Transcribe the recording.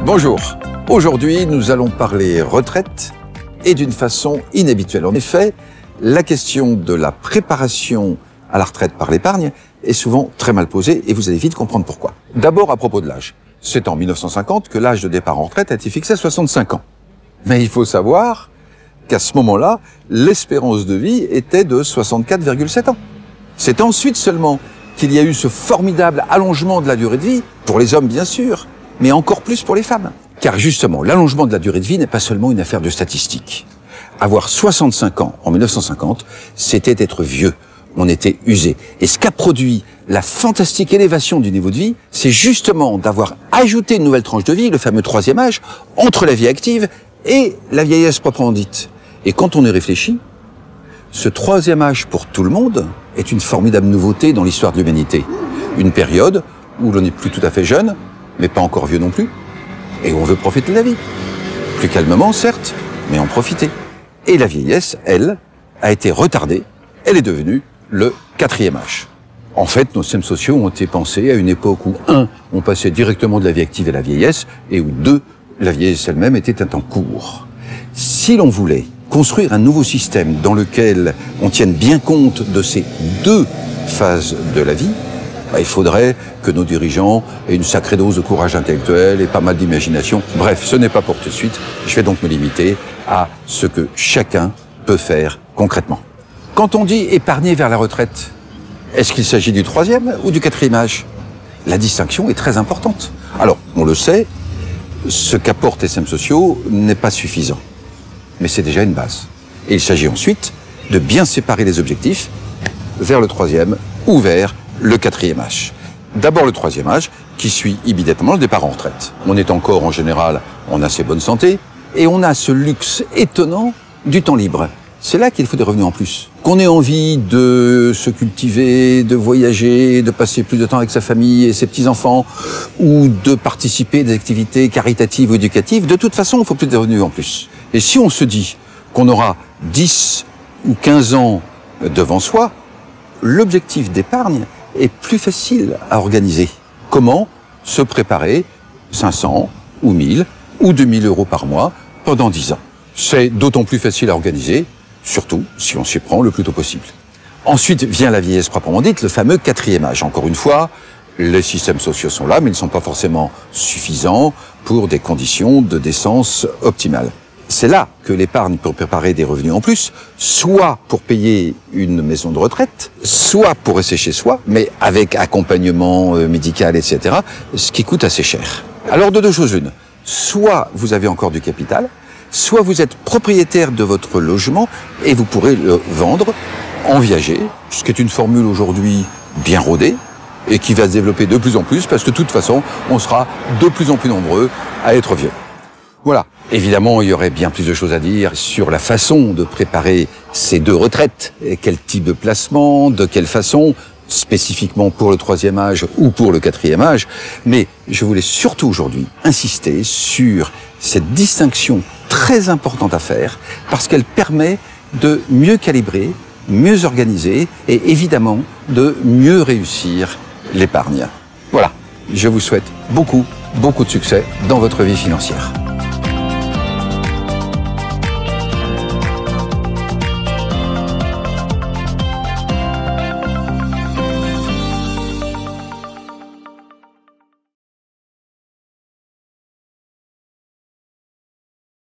Bonjour, aujourd'hui nous allons parler retraite et d'une façon inhabituelle. En effet, la question de la préparation à la retraite par l'épargne est souvent très mal posée et vous allez vite comprendre pourquoi. D'abord à propos de l'âge. C'est en 1950 que l'âge de départ en retraite a été fixé à 65 ans. Mais il faut savoir qu'à ce moment-là, l'espérance de vie était de 64,7 ans. C'est ensuite seulement qu'il y a eu ce formidable allongement de la durée de vie, pour les hommes bien sûr, mais encore plus pour les femmes. Car justement, l'allongement de la durée de vie n'est pas seulement une affaire de statistiques. Avoir 65 ans en 1950, c'était être vieux, on était usé. Et ce qu'a produit la fantastique élévation du niveau de vie, c'est justement d'avoir ajouté une nouvelle tranche de vie, le fameux troisième âge, entre la vie active et la vieillesse proprement dite. Et quand on y réfléchit, ce troisième âge pour tout le monde est une formidable nouveauté dans l'histoire de l'humanité. Une période où l'on n'est plus tout à fait jeune, mais pas encore vieux non plus, et où on veut profiter de la vie. Plus calmement, certes, mais en profiter. Et la vieillesse, elle, a été retardée, elle est devenue le quatrième âge. En fait, nos systèmes sociaux ont été pensés à une époque où, 1, on passait directement de la vie active à la vieillesse, et où 2, la vieillesse elle-même était un temps court. Si l'on voulait construire un nouveau système dans lequel on tienne bien compte de ces deux phases de la vie, il faudrait que nos dirigeants aient une sacrée dose de courage intellectuel et pas mal d'imagination. Bref, ce n'est pas pour tout de suite. Je vais donc me limiter à ce que chacun peut faire concrètement. Quand on dit épargner vers la retraite, est-ce qu'il s'agit du troisième ou du quatrième âge? La distinction est très importante. Alors, on le sait, ce qu'apportent les systèmes sociaux n'est pas suffisant. Mais c'est déjà une base. Et il s'agit ensuite de bien séparer les objectifs vers le troisième ou vers le quatrième âge. D'abord le troisième âge, qui suit immédiatement le départ en retraite. On est encore en général en assez bonne santé, et on a ce luxe étonnant du temps libre. C'est là qu'il faut des revenus en plus. Qu'on ait envie de se cultiver, de voyager, de passer plus de temps avec sa famille et ses petits-enfants, ou de participer à des activités caritatives ou éducatives, de toute façon, il faut plus de revenus en plus. Et si on se dit qu'on aura 10 ou 15 ans devant soi, l'objectif d'épargne est plus facile à organiser. Comment se préparer 500 ou 1000 ou 2000 euros par mois pendant 10 ans. C'est d'autant plus facile à organiser, surtout si on s'y prend le plus tôt possible. Ensuite vient la vieillesse proprement dite, le fameux quatrième âge. Encore une fois, les systèmes sociaux sont là, mais ils ne sont pas forcément suffisants pour des conditions de décence optimales. C'est là que l'épargne peut préparer des revenus en plus, soit pour payer une maison de retraite, soit pour rester chez soi, mais avec accompagnement médical, etc., ce qui coûte assez cher. Alors de deux choses l'une, soit vous avez encore du capital, soit vous êtes propriétaire de votre logement et vous pourrez le vendre en viager, ce qui est une formule aujourd'hui bien rodée et qui va se développer de plus en plus parce que de toute façon, on sera de plus en plus nombreux à être vieux. Voilà. Évidemment, il y aurait bien plus de choses à dire sur la façon de préparer ces deux retraites. Et quel type de placement, de quelle façon, spécifiquement pour le troisième âge ou pour le quatrième âge. Mais je voulais surtout aujourd'hui insister sur cette distinction très importante à faire parce qu'elle permet de mieux calibrer, mieux organiser et évidemment de mieux réussir l'épargne. Voilà. Je vous souhaite beaucoup de succès dans votre vie financière.